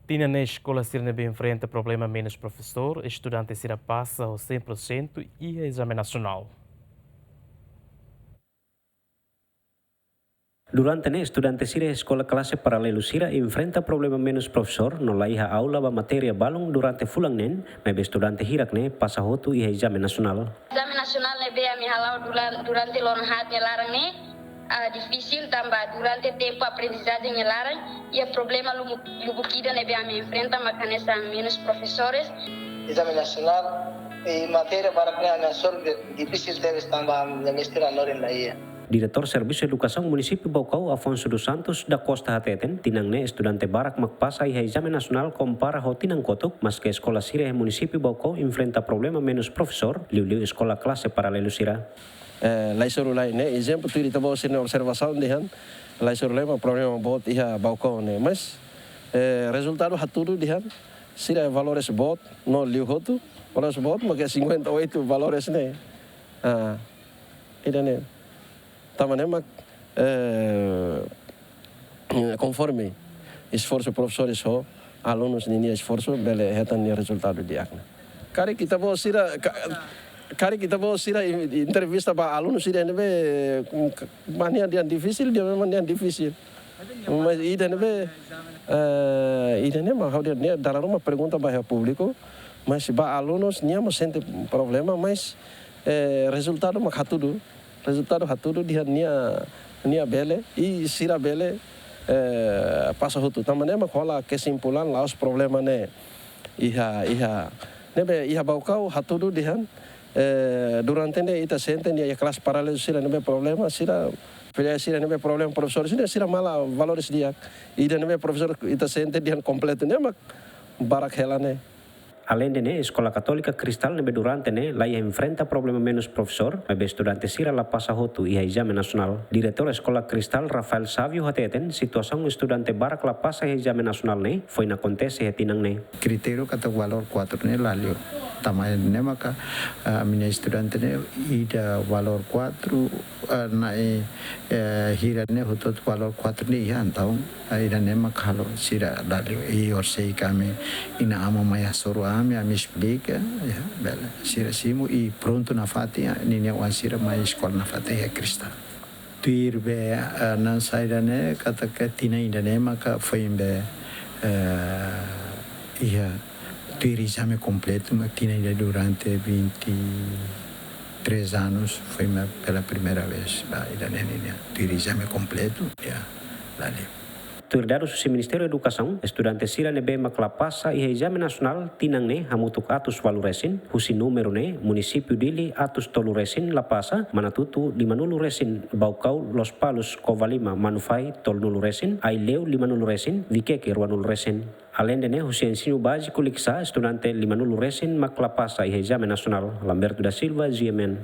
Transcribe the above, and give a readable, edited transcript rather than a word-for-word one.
Tinha na escola Sirnebe enfrenta problema menos professor, estudante Sira passa ao 100% e exame nacional. Durante ne estudante sira escola classe paralelo sira enfrenta problema menos professor no laiha aula ba matéria balong durante fulang nen, mebe estudante hirak ne passa hotu e exame nacional. Exame nasional ne bea mi halau durante lon hat larang ne difícil tambah durante tempo aprendizagem larang e problema lubukida ne bea mi enfrenta macanesa menos professores. Exame nacional e matéria para a sor difícil deve tambah na mistura noren laia. Diretor Serviço Educação Município Baucau Afonso dos Santos da Costa Hateten tinang ne estudante barak makpasa e exame nacional compara ho tinang kotok mas que escola sira e município Baucau enfrenta problema menos professor liu escola classe paralelo sira. Laisoro lai ne exemplo tu dita bawa sini observação dihan laisoro lai ma problema bot iha Baucau ne mas resultado haturu dihan sira valores bot no liu hotu valores bot maga 58 valores ne ida ne Tamanemak conforme esforço professores ho alunos nini esforço bele hetan ni resultado diakna. Kari kita bawa sira entrevista ba alunos sira nebe mania dia difícil dia memang dia difícil. Mas ida nebe how dia dalam rumah pergunta ba público, mas ba alunos nia mo sente problema mas resultado mak hatudu resultado haturu dia nia bele e sira bele passa hotu tamane mak hola kesimpulan laos problema ne iha nebe iha Baucau haturu dihan durante ne ita sente nia kelas paralelo sira nebe problema sira filha sira nebe problema professor sira mala valores dia ida nebe professor ita sente dihan completo ne mak barak helane. Além de ne, escola católica cristal nebe durante ne, lá enfrenta problema menos professor, mebe estudante sira la passa hotu e exame nacional. Diretor escola cristal Rafael Savio hateten, situação estudante barak la passa e exame nacional ne, foi na acontece hetinang ne. Critério kata valor 4 ne lalio. Tamai ne maka minha estudante ne ida valor 4 na hira ne hutot valor 4 ne ihan tau ida ne maka halo sira lalio e orsei kami ina ama maya sorua me explica, bela, sira simo e pronto na fatia, ninia wansira mais escola na fatia cristal. Tuirbe na saída né, kata que tina ainda né, maka foi embe tuir exame completo, mas tina ainda durante 23 anos foi pela primeira vez, ainda né, tuir exame completo, lá Dados do Ministério da Educação, estudante sira nebe maklapasa e exame nacional tinang ne hamutuk atus valuresin, husi número ne município dili atus toluresin lapasa, manatutu 50 resin Baucau Los Palos Covalima Manufai tolnulu resin, Aileu 50 resin, Vikeke 20 resin. Além de ne husi ensino básico liksa estudante 50 resin maklapasa e exame nacional, Lamberto da Silva, GMN.